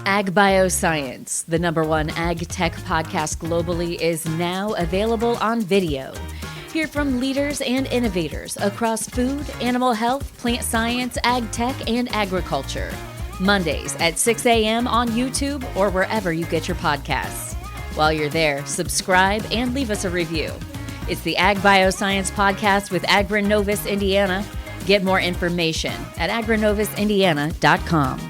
Ag Bioscience, the #1 ag tech podcast globally, is now available on video. Hear from leaders and innovators across food, animal health, plant science, ag tech, and agriculture. Mondays at 6 a.m. on YouTube or wherever you get your podcasts. While you're there, subscribe and leave us a review. It's the Ag Bioscience Podcast with Agronovis Indiana. Get more information at agronovisindiana.com.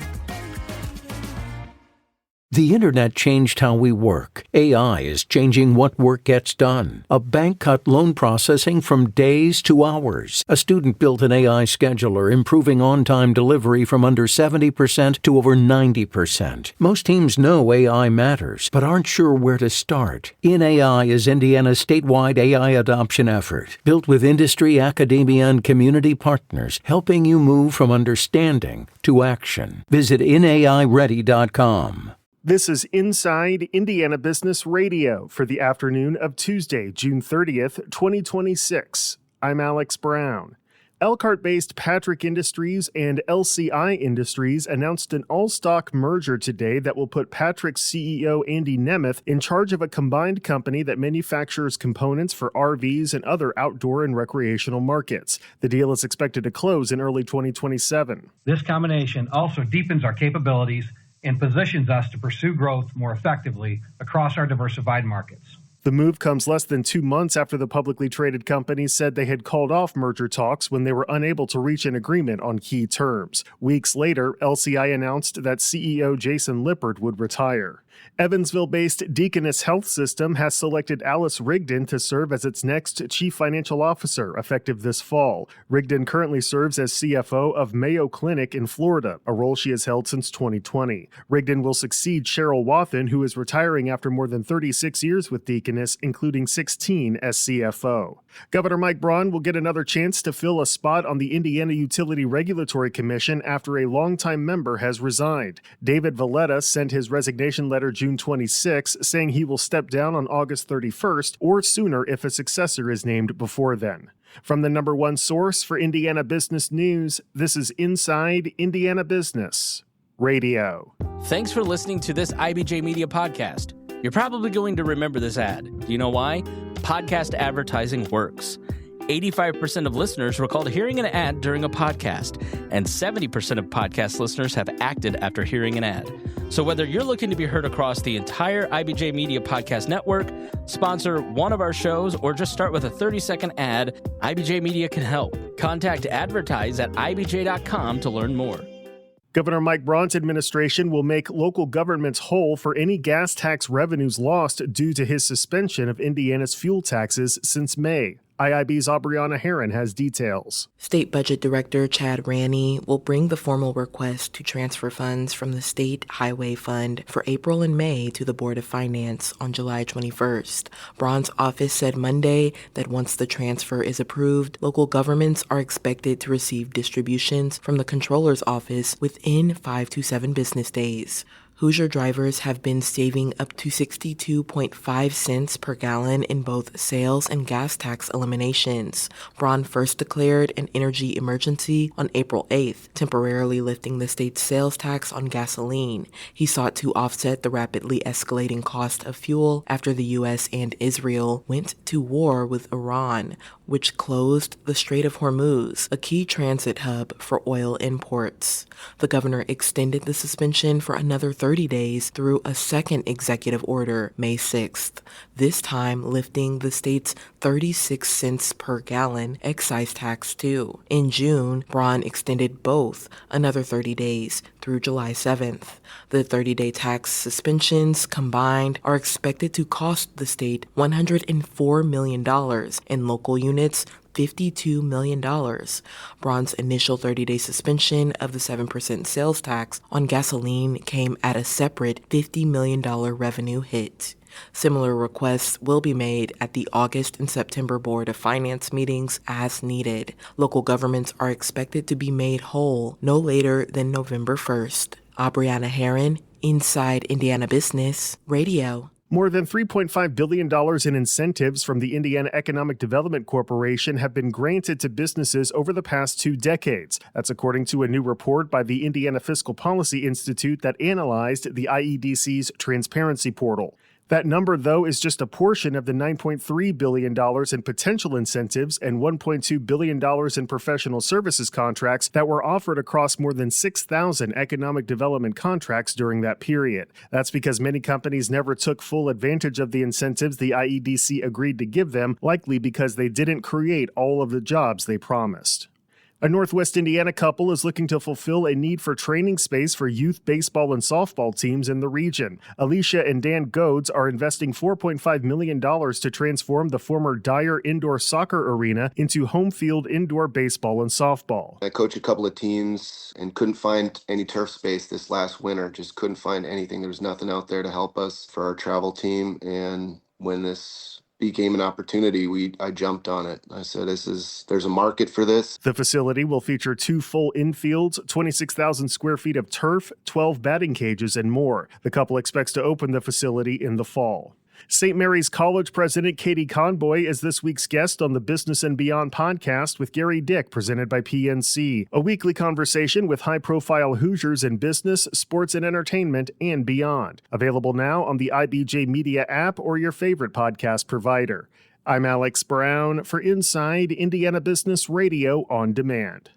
The internet changed how we work. AI is changing what work gets done. A bank cut loan processing from days to hours. A student built an AI scheduler, improving on-time delivery from under 70% to over 90%. Most teams know AI matters, but aren't sure where to start. InAI is Indiana's statewide AI adoption effort, built with industry, academia, and community partners, helping you move from understanding to action. Visit inaiready.com. This is Inside Indiana Business Radio for the afternoon of Tuesday, June 30th, 2026. I'm Alex Braun. Elkhart-based Patrick Industries and LCI Industries announced an all-stock merger today that will put Patrick's CEO Andy Nemeth in charge of a combined company that manufactures components for RVs and other outdoor and recreational markets. The deal is expected to close in early 2027. This combination also deepens our capabilities and positions us to pursue growth more effectively across our diversified markets. The move comes less than 2 months after the publicly traded company said they had called off merger talks when they were unable to reach an agreement on key terms. Weeks later, LCI announced that CEO Jason Lippert would retire. Evansville-based Deaconess Health System has selected Alice Rigdon to serve as its next chief financial officer, effective this fall. Rigdon currently serves as CFO of Mayo Clinic in Florida, a role she has held since 2020. Rigdon will succeed Cheryl Wathen, who is retiring after more than 36 years with Deaconess, including 16 as CFO. Governor Mike Braun will get another chance to fill a spot on the Indiana Utility Regulatory Commission after a longtime member has resigned. David Valletta sent his resignation letter June 26, saying he will step down on August 31st or sooner if a successor is named before then. From the #1 source for Indiana business news, this is Inside Indiana Business Radio. Thanks for listening to this IBJ Media podcast. You're probably going to remember this ad. Do you know why? Podcast advertising works. 85% of listeners recalled hearing an ad during a podcast, and 70% of podcast listeners have acted after hearing an ad. So whether you're looking to be heard across the entire IBJ Media Podcast Network, sponsor one of our shows, or just start with a 30-second ad, IBJ Media can help. Contact advertise@ibj.com to learn more. Governor Mike Braun's administration will make local governments whole for any gas tax revenues lost due to his suspension of Indiana's fuel taxes since May. IIB's Aubriana Herron has details. State Budget Director Chad Ranney will bring the formal request to transfer funds from the State Highway Fund for April and May to the Board of Finance on July 21st. Braun's office said Monday that once the transfer is approved, local governments are expected to receive distributions from the Comptroller's office within 5 to 7 business days. Hoosier drivers have been saving up to 62.5 cents per gallon in both sales and gas tax eliminations. Braun first declared an energy emergency on April 8th, temporarily lifting the state's sales tax on gasoline. He sought to offset the rapidly escalating cost of fuel after the U.S. and Israel went to war with Iran, which closed the Strait of Hormuz, a key transit hub for oil imports. The governor extended the suspension for another 30 days through a second executive order, May 6th, this time lifting the state's 36 cents per gallon excise tax too. In June, Braun extended both another 30 days through July 7th. The 30-day tax suspensions combined are expected to cost the state $104 million in local units, $52 million. Braun's initial 30-day suspension of the 7% sales tax on gasoline came at a separate $50 million revenue hit. Similar requests will be made at the August and September Board of Finance meetings as needed. Local governments are expected to be made whole no later than November 1st. Aubriana Herron, Inside Indiana Business Radio. More than $3.5 billion in incentives from the Indiana Economic Development Corporation have been granted to businesses over the past 2 decades. That's according to a new report by the Indiana Fiscal Policy Institute that analyzed the IEDC's transparency portal. That number, though, is just a portion of the $9.3 billion in potential incentives and $1.2 billion in professional services contracts that were offered across more than 6,000 economic development contracts during that period. That's because many companies never took full advantage of the incentives the IEDC agreed to give them, likely because they didn't create all of the jobs they promised. A Northwest Indiana couple is looking to fulfill a need for training space for youth baseball and softball teams in the region. Alicia and Dan Goads are investing $4.5 million to transform the former Dyer Indoor Soccer Arena into home field indoor baseball and softball. I coach a couple of teams and couldn't find any turf space this last winter. Just couldn't find anything. There was nothing out there to help us for our travel team. And when this became an opportunity, I jumped on it. I said, there's a market for this. The facility will feature 2 full infields, 26,000 square feet of turf, 12 batting cages, and more. The couple expects to open the facility in the fall. St. Mary's College President Katie Conboy is this week's guest on the Business and Beyond podcast with Gary Dick, presented by PNC, a weekly conversation with high-profile Hoosiers in business, sports and entertainment, and beyond. Available now on the IBJ Media app or your favorite podcast provider. I'm Alex Braun for Inside Indiana Business Radio on Demand.